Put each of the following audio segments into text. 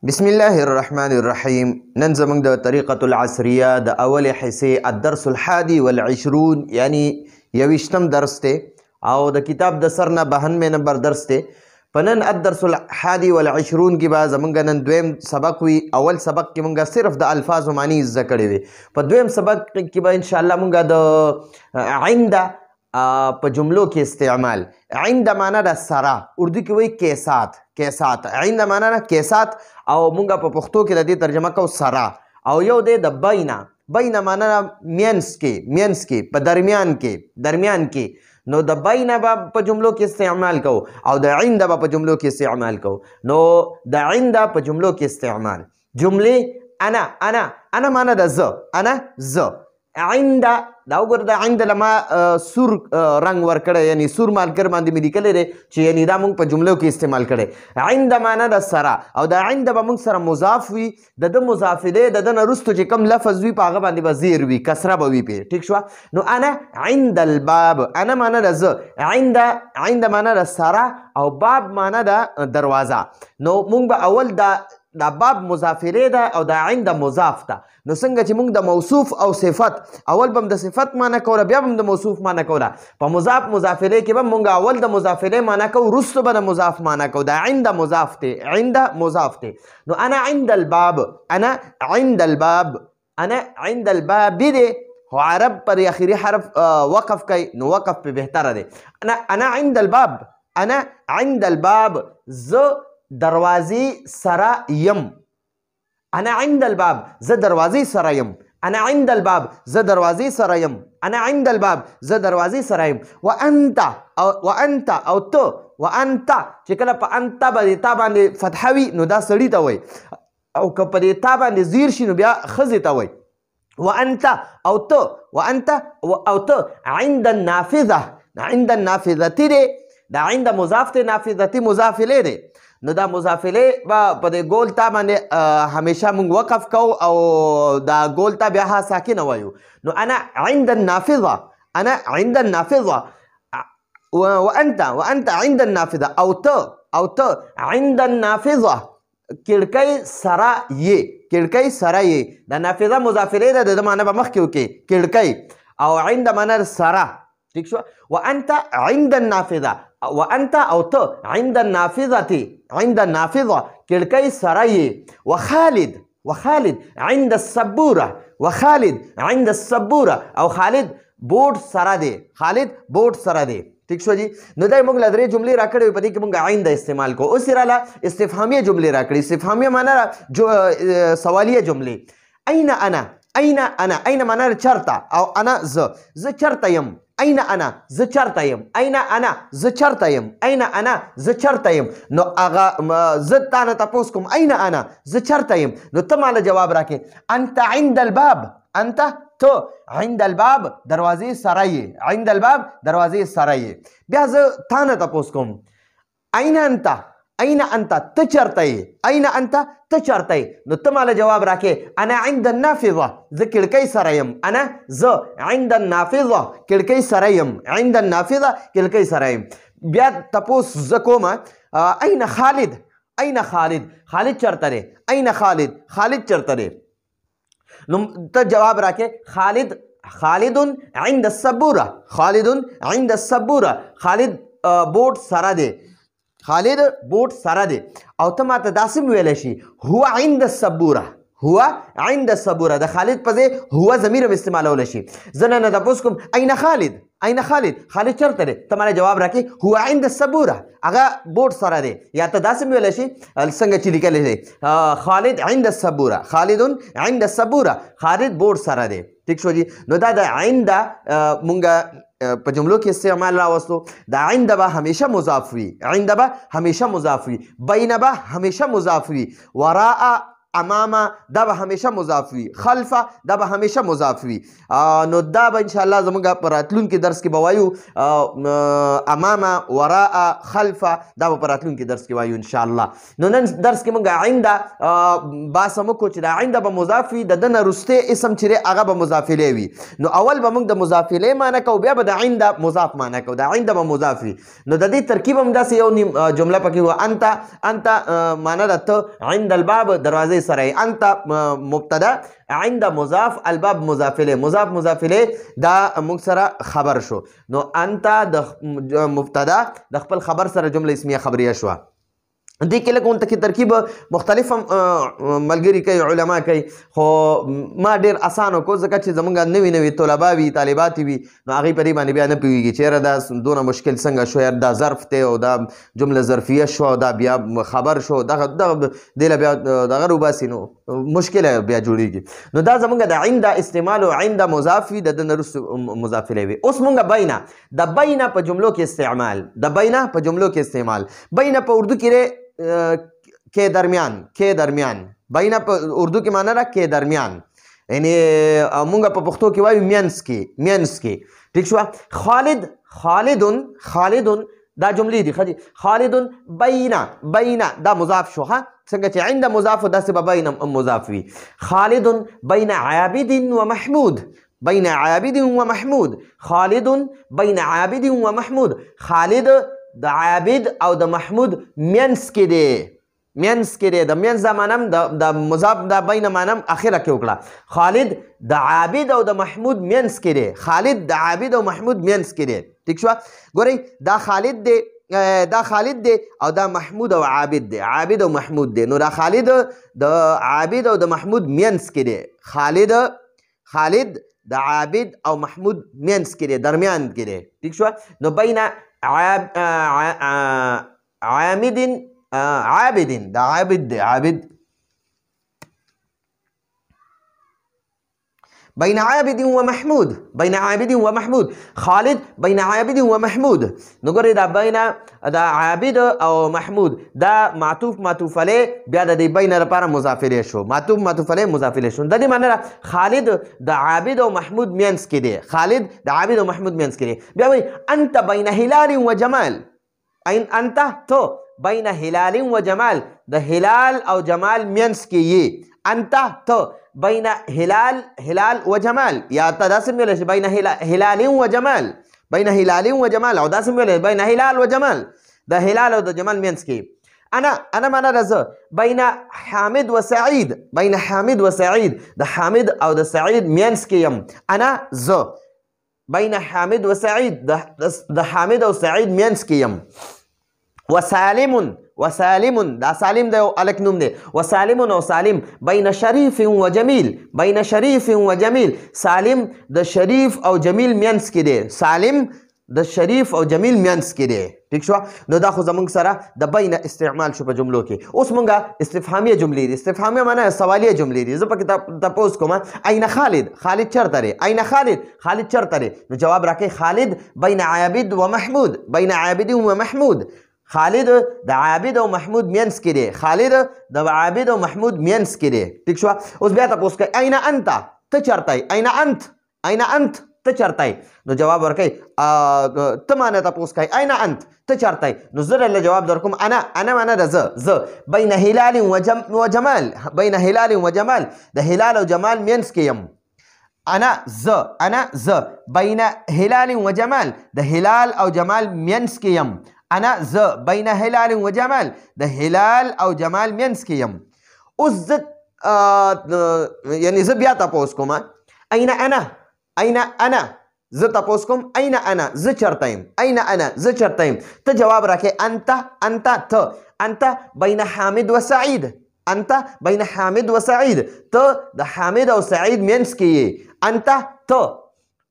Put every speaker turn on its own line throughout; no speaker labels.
بسم الله الرحمن الرحیم. نن زمونږ د طریقة العصریه د اولې حصې الدرس الحادي والعشرون یعنی 21م درس دی او د کتاب د سر نه 92 نمبر درس دی. په نن الدرس الحادي والعشرون کې به زمونږ نن دویم سبق وي. اول سبق کې مونږ صرف د الفاظو معنی زده کړې وي. په دویم سبق کې به انشاءالله مونږ د عند په جملو کې استعمال. عند معنا د سره، اردو کې وایي کیسات. کیسات عند معنا د کیسات او مونږ په پښتو کې د دې ترجمه کوو سره. او یو دی د بینا. بینا معنا مینس کې، مینس کې، په درمیان کې، درمیان کې. نو د بینا به په جملو کې استعمال کوو او د عند به په جملو کې استعمال کوو. نو د عند په جملو کې استعمال. جملې انا معنا د زه، انا زه. عند دا وګوره د عند لما سور رنگ ورکړی، یعنی سور مارکر باندې مې لیکلی دی چې یعنی دا موږ په جملو کې استعمال کړی. عند معنا د سره او د عند به موږ سره مضاف وي. د ده مضاف دی، د ده نه وروستو چې کوم لفظ وي په هغه باندې به زیر وي، کسره به وي پرې. ټیک شوه. نو انا عند الباب، انا معنا د زه، عند معنا د سره او باب معنا د دروازه. نو موږ به اول دا باب مضاف الیه ده او دا عند مضاف ده. نو څنګه چې موږ د موصوف او صفت اول به هم د صفت معنی کوله، بیا به هم د موصوف معنی کوله. په مضاف الیه کې به موږ اول د مضاف الیه معنی کوو، وروسته به د مضاف معنی کوو. دا عند مضاف دی، عند مضاف دی. نو انا عند الباب، انا عند الباب، انا عند الباب دی. خو عرب پر اخري حرف وقف کوي، نو وقف په بهتره دی. انا عند الباب، انا عند الباب، زه دروازې سره یم. انا عند الباب، زه دروازې سره یم. انا عند الباب، زه دروازې سره یم. انا عند الباب، زه دروازې سره یم. وانت او ته، وانت چې کله په انت باندې تا باندې فتحه وي نو دا سړي ته وایي، او که په دې تا باندې زیر شي نو بیا ښځې ته وایي. وانت او ته، وانت او ته عند النافذه، عند النافذه دی. دا عند مضاف دی، نافذتي مضاف الیه دی. نو دا مضاف الیه به په دې ګول تا باندې همیشه موږ وقف کوو او دا ګول تا بیا ها ساکنه وایو. نو انا عند النافذه، انا عند النافذه. وانت عند النافذه، او ته عند النافذه، کړکۍ سره یې، کړکۍ سره یې. دا نافذه مضاف الیه ده، د ده معنی به مخکې وکړي کړکۍ، او عند معنی سره. ٹھیک شو. وانت عند النافذه، وانت او ته عند النافذه، عند النافذه کړکۍ سره یې. وخالد عند السبوره، وخالد عند السبوره، او خالد بورډ سره دی، خالد بورډ سره دی. ٹھیک شو جی. نو دا موږ له درې جملې راکړې وي، په دې کې موږ عند استعمال کوو. اوس یې راله استفهامیه جملې راکړي. استفهامیه معنا سوالیه جملې. این انا، این انا، این معنا چرته او انا زه چرته یم. این انا، زه چرته یم. این انا، زه چرته یم. این انا، زه چرته یم. نو هغه زه تا نه تپوس کوم این انا، زه چرته یم. نو ته ماله جواب راکې. انت عند الباب، انت ته عند الباب دروازې سره یې، عند الباب دروازې سره یې. بیا زه تا نه تپوس کوم این انت، این انت ته چرته یې، این انت ته چرته یې. نو ته ماله جواب راکې. انا عند النافذه، زه کړکۍ سره یم. انا زه عند النافذه کړکۍ سره یم، عند النافذه کړکۍ سره یم. بیا تپوس زه کومه این خالد، این خالد، خالد چرته دی. این خالد، خالد چرته دی. نو ته جواب راکې خالد عند السبوره، خالد عند السبوره، خالد بورډ سره دی، خالد بورډ سره دی. او ته ماته داسې ویلی شي هو عند السبوره، هو عند السبوره. د خالد په ځای هو ضمیر هم استعمالولی شي. زه نه تپوس کوم این خالد، این خالد، خالد چرته دی. ته ماله جواب راکې هو عند السبوره، هغه بورډ سره دی. یا ته داسې ویلی شي څنګه چې لیکلی دی خالد عند السبوره، خالد عند السبوره، خالد بورډ سره دی. ٹھیک شو جی. نو دا د عند مونږ په جملو کې استعمال راوستو. دا عند به همیشه مضاف وي، عند به همیشه مضاف وي. بین به همیشه مضاف وي. وراء امامه دا به همیشه مضاف وي، خلفه دا به همیشه مضاف وي. نو دا به انشاءالله زموږ په راتلونکي درس کې به وایو امامه، وراء، خلفه، دا به په راتلونکي درس کې وایو انشاءالله. نو نن درس کې موږ عنده باسه وکړو چې دا عنده به مضاف وي، د ده نه وروستی اسم چې دی هغه به مضاف الیه وي. نو اول به موږ د مضاف الیه معنی کوو، بیا به د عنده مضاف معنی کوو. د عنده به مضاف وي. نو د دې ترکیب هم داسې یو جمله پکې وه، انت معنی ده ته عند الباب دروازې سره یې، انت مبتدا، عند مضاف، الباب مضاف الیه. مضاف الیه دا موږ سره خبر شو. نو انت د مبتدا د خپل خبر سره جمله اسمیه خبریه شوه. دې کې لږ ورته کې ترکیب مختلف هم ملګري کوي، علما کوي، خو ما ډېر اسانه کو ځکه چې زمونږ نوي نوي طلبا وي، طالبات وي، نو هغوی په دې باندې بیا نه پوهېږي چې یاره دا دونه مشکل څنګه شو، یار دا ظرف دی او دا جمله ظرفیه شو او دا بیا خبر شو، دغه دې له بیا دغه روباسي، نو مشکله بیا جوړېږي. نو دا زمونږ د عنده استعمال او عنده مضاف وي، د ده نه وروسته مضاف الیه وي. اوس مونږ بینه، د بینه په جملو کې استعمال، د بینه په جملو کې استعمال. بینه په اردو کې کے درمیان، بینه په اردو کې معنی ده کې درمیان، یعنی مونږ په پښتو کې وایو مینس کې. ٹھیک شوه. خالدون دا جملې دي ښه دي. خالدون بینه دا مضاف شو ها، څنګه چې عند مضاف داسې به بینه مضاف وي. خالدون بین عابد و محمود، بین عابد و محمود، خالدون بین عابد و محمود. خالد د عابد او د محمود منس کې دی، د منس دا معنی د مضاف دا بین معنی اخره کې وکړه. خالد د عابد او د محمود منس کې دی، خالد د عابد او محمود منس کې دی. ٹھیک شوه. ګورئ دا خالد دی او دا محمود او عابد دی، عابد او محمود دی. نو دا خالد د عابد او د محمود منس کې دی، خالد د عابد او محمود منس کې دی، درمیان کې دی. ٹھیک شوه. نو بین عابد دا عابد دی، عابد بین عابد و محمود، بین عابد و محمود. خالد بین عابد و محمود. نو ګورئ دا بین دا عابد او محمود دا معطوف علیه، بیا د دې بین لپاره مضاف الیه شو، معطوف علیه مضاف الیه شو. د دې معنی ده خالد د عابد او محمود مینس کې دی، خالد د عابد او محمود مینس کې دی. بیا وایي انت بین هلال و جمال، انت تو بین هلال و جمال، د هلال او جمال مینس کې یې. انت تو بین هلال و جمال، یا تا داسې ویلی شي بین هلال و جمال، بین هلال و جمال، او داسې ویلی بین هلال و جمال، د هلال او د جمال مینس کې. انا معنی ده زه، بین حامد و سعید، بین حامد و سعید، د حامد او د سعید مینس کې یم. انا زه بین حامد و سعید، د حامد او سعید مینس کې یم. وسالم دا سالم دی او الک نوم دی. وسالم او سالم بین شریف و جمیل، بین شریف و جمیل. سالم د شریف او جمیل مینس کې دی، سالم د شریف او جمیل مینس کې دی. ٹھیک شو. نو دا خو زمونږ سره د بین استعمال شو په جملو کې. اوس مونږه استفهامیه جملې دي، استفهامیه معنی سوالیه جملې دي. زه پکې تپوس کوم اين خالد، خالد چرته دی، اين خالد چرته دی. نو جواب راکړئ خالد بین عابد و محمود، بین عابد و محمود. خالد د عابد او محمود مینس کې دی، خالد د عابد او محمود مینس کې دی. ٹھیک شو. اوس بیا تپوس کوئ اين انت، ته چرته یې، اين انت ته چرته یې. نو جواب ورکړئ ته معنی تپوس کوئ اين انت، ته چرته یې. نو زه درله جواب درکوم انا معنی ده زه. بین هلال و جمال، بین هلال و جمال، د هلال او جمال مینس کې یم. انا زه بین هلال و جمال، د هلال او جمال مینس کې یم. انا زه بین هلال و جمال، د هلال او جمال مینس کې یم. اوس زه یعنی زه بیا تپوس کوم اين انا، زه تپوس کوم اين انا، زه چرته یم، اين انا زه چرته یم. ته جواب راکړې انت ته، انت بین حامد و سعید، انت بین حامد و سعید، ته د حامد او سعید مینس کې یې. انت ته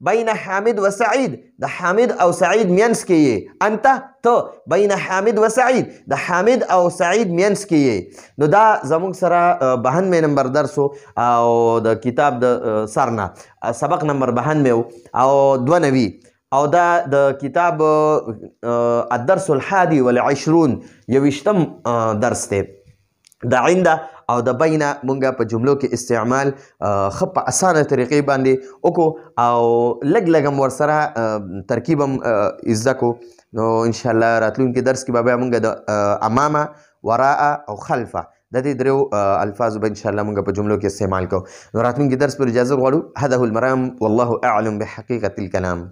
بین حامد و سعید، د حامد او سعید مینس کې یې. انت ته بین حامد و سعید، د حامد او سعید مینس کې یې. نو دا زموږ سره 92 نمبر درس او د کتاب د سرنا سبق نمبر 92 او 92 او دا د کتاب الدرس الحادي والعشرون 20 درس دی. د عنده او د بینه مونږ په جملو کې استعمال ښه په اسانه طریقې باندې وکړو او لږ لږ هم ورسره ترکیب هم زده کړو. نو انشاءالله راتلونکي درس کې به بیا مونږ د امامه، وراء او خلفه د دې دریو الفاظو به انشاءالله مونږ په جملو کې استعمال کوو. نو راتلونکي درس پر اجازه غواړو. هذا هو المرام والله اعلم بحقیقة الكلام.